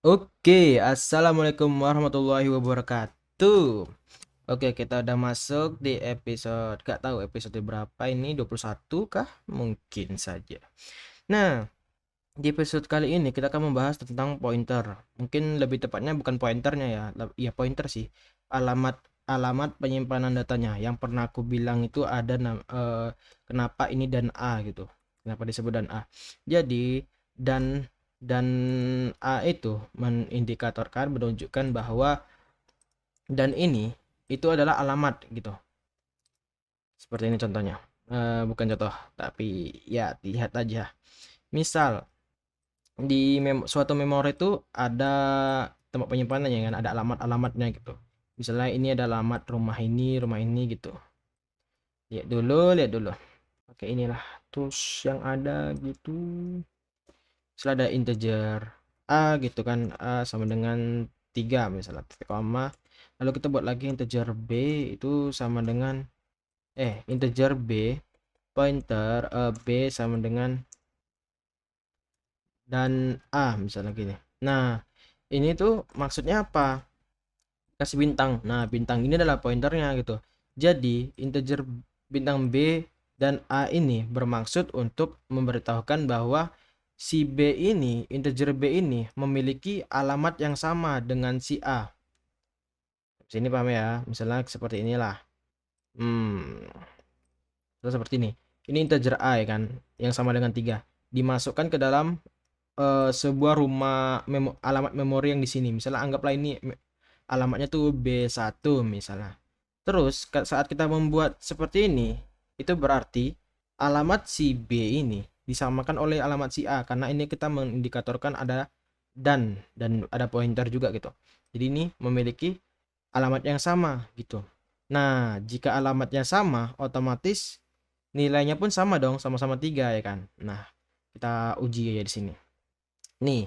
Oke, assalamualaikum warahmatullahi wabarakatuh. Oke, kita udah masuk di episode, gak tahu episode berapa ini, 21 kah? Mungkin saja. Nah, di episode kali ini kita akan membahas tentang pointer. Mungkin lebih tepatnya bukan pointernya ya, ya pointer sih. Alamat alamat penyimpanan datanya. Yang pernah aku bilang itu ada kenapa ini dan A gitu. Kenapa disebut dan A. Jadi dan dan A itu mengindikatorkan menunjukkan bahwa dan ini itu adalah alamat gitu. Seperti ini contohnya. Bukan contoh, tapi ya lihat aja. Misal di suatu memori itu ada tempat penyimpanannya kan, ada alamat-alamatnya gitu. Misalnya ini ada alamat rumah ini gitu. Lihat dulu. Oke, inilah tools yang ada gitu. Misalnya ada integer A gitu kan, A sama dengan 3 misalnya, titik koma. Lalu kita buat lagi integer B itu sama dengan integer B pointer B sama dengan dan A misalnya gini. Nah, ini tuh maksudnya apa? Kasih bintang. Nah, bintang ini adalah pointernya gitu. Jadi, integer bintang B dan A ini bermaksud untuk memberitahukan bahwa si B ini, integer B ini memiliki alamat yang sama dengan si A. Sini paham ya? Misalnya seperti inilah. Hmm, terus seperti ini. Ini integer A ya kan, yang sama dengan 3. Dimasukkan ke dalam sebuah rumah alamat memori yang di sini. Misalnya anggaplah ini alamatnya tuh B1 misalnya. Terus saat kita membuat seperti ini, itu berarti alamat si B ini disamakan oleh alamat si A karena ini kita mengindikatorkan ada dan ada pointer juga gitu. Jadi ini memiliki alamat yang sama gitu. Nah, jika alamatnya sama, otomatis nilainya pun sama dong, sama-sama 3 ya kan. Nah, kita uji ya di sini. Nih,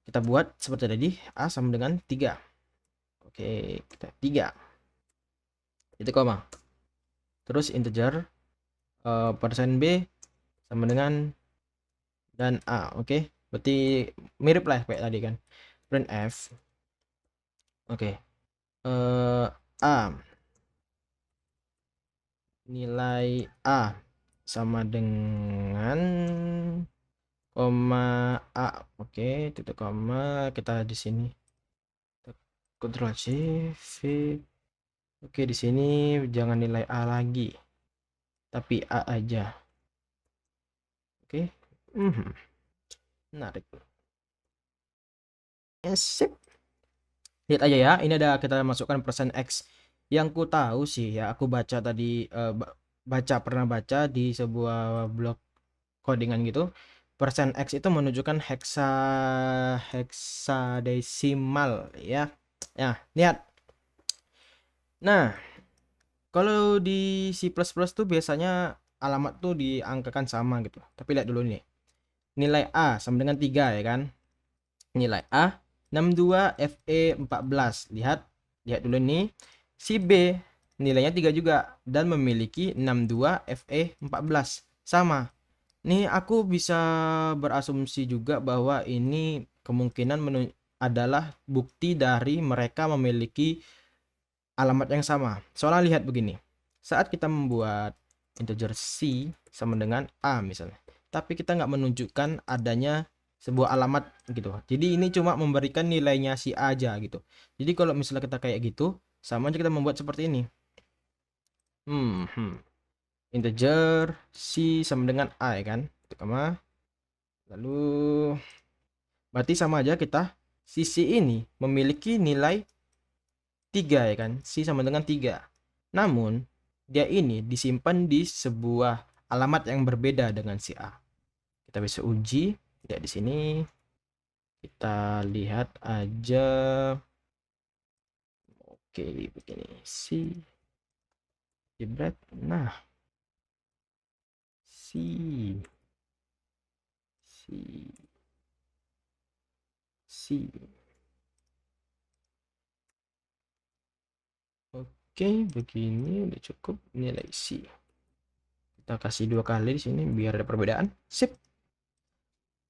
kita buat seperti tadi, A sama dengan 3. Oke, kita 3. Itu koma. Terus integer persen B sama dengan dan A. Oke, berarti mirip lah kayak tadi kan. Printf. Oke. A nilai A sama dengan koma A. Oke, titik koma kita di sini. Ctrl C V. Oke, di sini jangan nilai A lagi, tapi A aja. Oke. Menarik. Sip. Lihat aja ya, ini ada kita masukkan persen X. Yang ku tahu sih ya, aku baca tadi pernah baca di sebuah blog codingan gitu. Persen X itu menunjukkan heksadesimal ya. Ya, lihat. Nah, kalau di C++ tuh biasanya alamat tuh diangkakan sama gitu. Tapi lihat dulu nih. Nilai A sama dengan 3 ya kan. Nilai A 62 FE 14. Lihat dulu nih. Si B nilainya 3 juga dan memiliki 62 FE 14. Sama. Nih aku bisa berasumsi juga bahwa ini kemungkinan adalah bukti dari mereka memiliki alamat yang sama. Soalnya lihat begini. Saat kita membuat integer C sama dengan A misalnya. Tapi kita nggak menunjukkan adanya sebuah alamat gitu. Jadi ini cuma memberikan nilainya si A aja gitu. Jadi kalau misalnya kita kayak gitu, sama aja kita membuat seperti ini. Integer C sama dengan A ya kan. Itu koma. Lalu berarti sama aja kita sisi ini memiliki nilai 3 ya kan. C sama dengan 3. Namun dia ini disimpan di sebuah alamat yang berbeda dengan si A. Kita bisa uji. Ya di sini kita lihat aja. Oke, begini. Jebret. Nah, C C. Oke, begini udah cukup nilai C. Kita kasih 2 kali di sini biar ada perbedaan. Sip.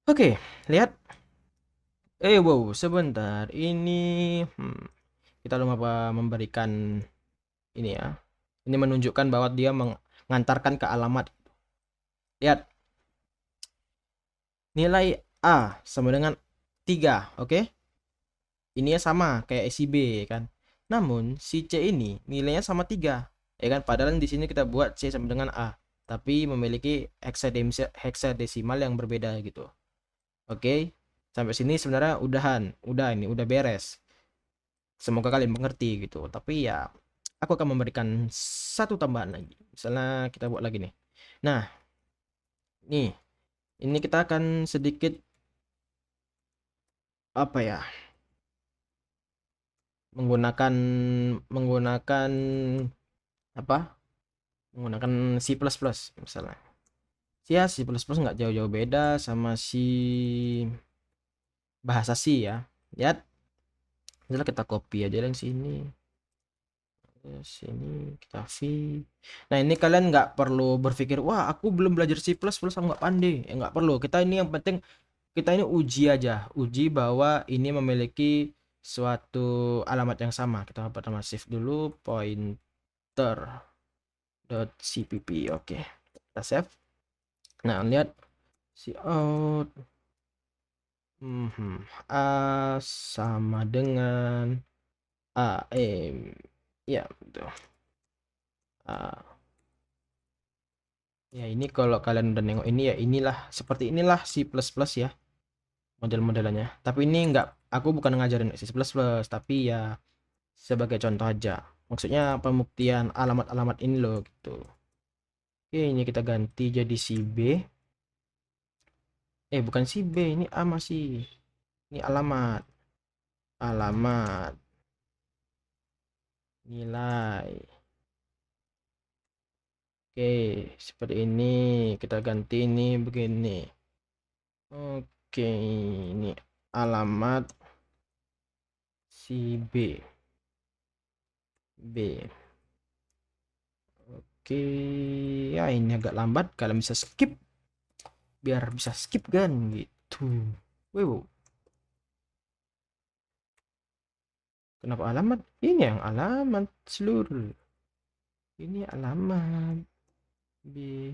Oke, lihat. Wow, sebentar. Ini kita lupa memberikan ini ya. Ini menunjukkan bahwa dia mengantarkan ke alamat. Lihat, nilai A sama dengan 3, oke? Ini ya sama kayak si B kan. Namun si C ini nilainya sama 3, ya kan? Padahal di sini kita buat C sama dengan A, tapi memiliki heksadesimal yang berbeda gitu. Oke. Sampai sini sebenarnya udah ini udah beres. Semoga kalian mengerti gitu. Tapi ya aku akan memberikan satu tambahan lagi. Misalnya kita buat lagi nih. Nah, nih, ini kita akan sedikit apa ya? Menggunakan menggunakan apa? Menggunakan C++ misalnya. Ya, C++ nggak jauh-jauh beda sama si bahasa C ya. Lihat, misalnya kita copy aja yang sini. Sini kita V. Nah, ini kalian nggak perlu berpikir, wah aku belum belajar C++, aku nggak pandai. Ya nggak perlu. Kita ini yang penting kita ini uji aja, uji bahwa ini memiliki suatu alamat yang sama. Kita pertama save dulu pointer .cpp. Oke, kita save. Nah, lihat si out A sama dengan ya betul. Ya ini kalau kalian udah nengok ini ya inilah seperti inilah C++ ya model-modelannya. Tapi ini enggak, aku bukan ngajarin C++, tapi ya sebagai contoh aja. Maksudnya pembuktian alamat-alamat ini loh gitu. Oke, ini kita ganti jadi si B. Bukan si B, ini A masih. Ini alamat. Alamat. Nilai. Oke, seperti ini. Kita ganti ini begini. Oke, ini alamat si B. Oke, ya ini agak lambat. Kalian bisa skip biar bisa skip kan gitu. Wow, kenapa alamat? Ini yang alamat seluruh. Ini alamat B.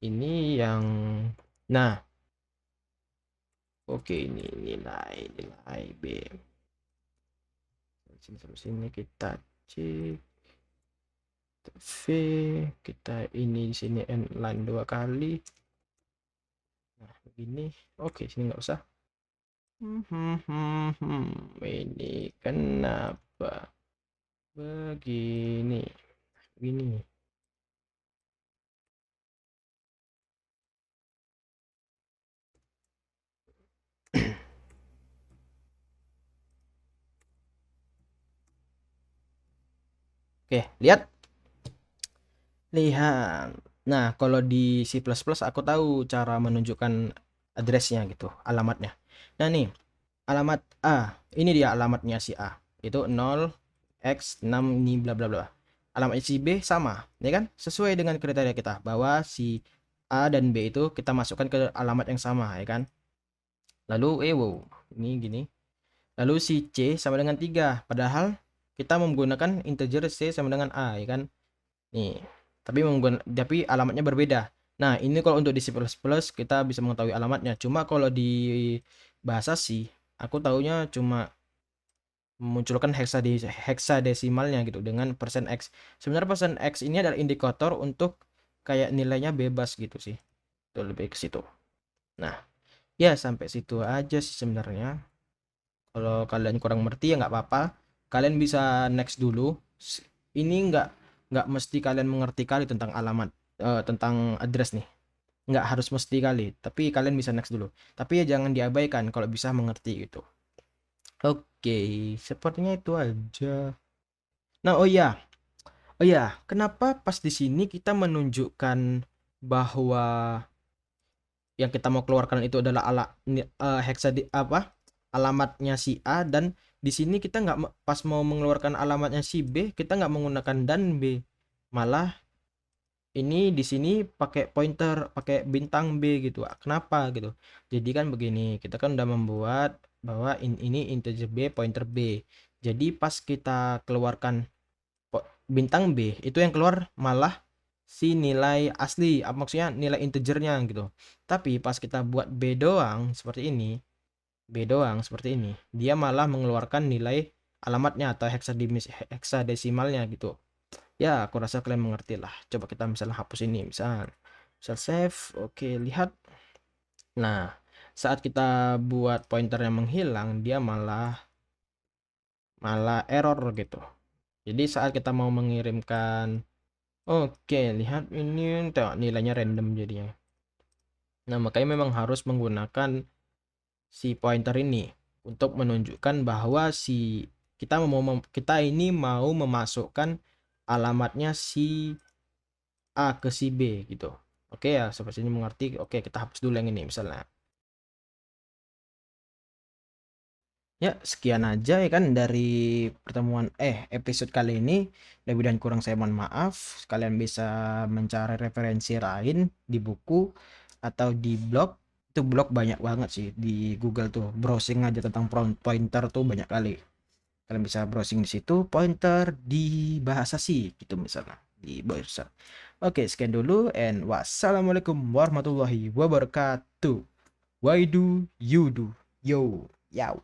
Ini yang nah. Oke, ini nilai B. Sini kita cek V, kita ini di sini line 2 kali. Nah, begini. Oke, sini nggak usah. Ini kenapa begini? Oke, lihat. Nah, kalau di C++ aku tahu cara menunjukkan addressnya gitu, alamatnya. Nah, nih, alamat A. Ini dia alamatnya si A. Itu 0x6 ini bla bla bla. Alamat si B sama, ya kan? Sesuai dengan kriteria kita bahwa si A dan B itu kita masukkan ke alamat yang sama, ya kan? Lalu wow, ini gini. Lalu si C sama dengan 3, padahal kita menggunakan integer C sama dengan A, ya kan? Nih, tapi alamatnya berbeda. Nah, ini kalau untuk di C++ kita bisa mengetahui alamatnya. Cuma kalau di bahasa C, aku taunya cuma memunculkan heksadesimalnya gitu dengan persen %x. Sebenarnya persen %x ini adalah indikator untuk kayak nilainya bebas gitu sih. Itu lebih ke situ. Nah, ya sampai situ aja sih sebenarnya. Kalau kalian kurang ngerti ya nggak apa-apa. Kalian bisa next dulu. Ini nggak mesti kalian mengerti kali tentang alamat, tentang address nih. Nggak harus mesti kali, tapi kalian bisa next dulu. Tapi ya jangan diabaikan kalau bisa mengerti gitu. Oke, sepertinya itu aja. Nah, oh ya, kenapa pas di sini kita menunjukkan bahwa yang kita mau keluarkan itu adalah alamatnya si A, dan di sini kita nggak pas mau mengeluarkan alamatnya si B kita nggak menggunakan dan B, malah ini di sini pakai pointer, pakai bintang B gitu. Kenapa gitu? Jadi kan begini, kita kan udah membuat bahwa ini integer B, pointer B. Jadi pas kita keluarkan bintang B, itu yang keluar malah si nilai asli, maksudnya nilai integernya gitu. Tapi pas kita buat B doang seperti ini, dia malah mengeluarkan nilai alamatnya atau heksadesimalnya gitu. Ya, aku rasa kalian mengerti lah. Coba kita misalnya hapus ini, misal save. Oke, lihat. Nah, saat kita buat pointer yang menghilang, dia malah error gitu. Jadi saat kita mau mengirimkan, oke, lihat ini nilainya random jadinya. Nah, makanya memang harus menggunakan si pointer ini untuk menunjukkan bahwa kita ini mau memasukkan alamatnya si A ke si B gitu. Oke ya, seperti ini mengerti. Oke, kita hapus dulu yang ini misalnya. Ya, sekian aja ya kan dari episode kali ini. Lebih dan kurang saya mohon maaf. Kalian bisa mencari referensi lain di buku atau di blog. Itu blog banyak banget sih di Google tuh. Browsing aja tentang pointer tuh banyak kali. Kalian bisa browsing di situ pointer di bahasa C gitu misalnya di browser. Oke, sekian dulu and wassalamualaikum warahmatullahi wabarakatuh. Why do you do? Yo, yow.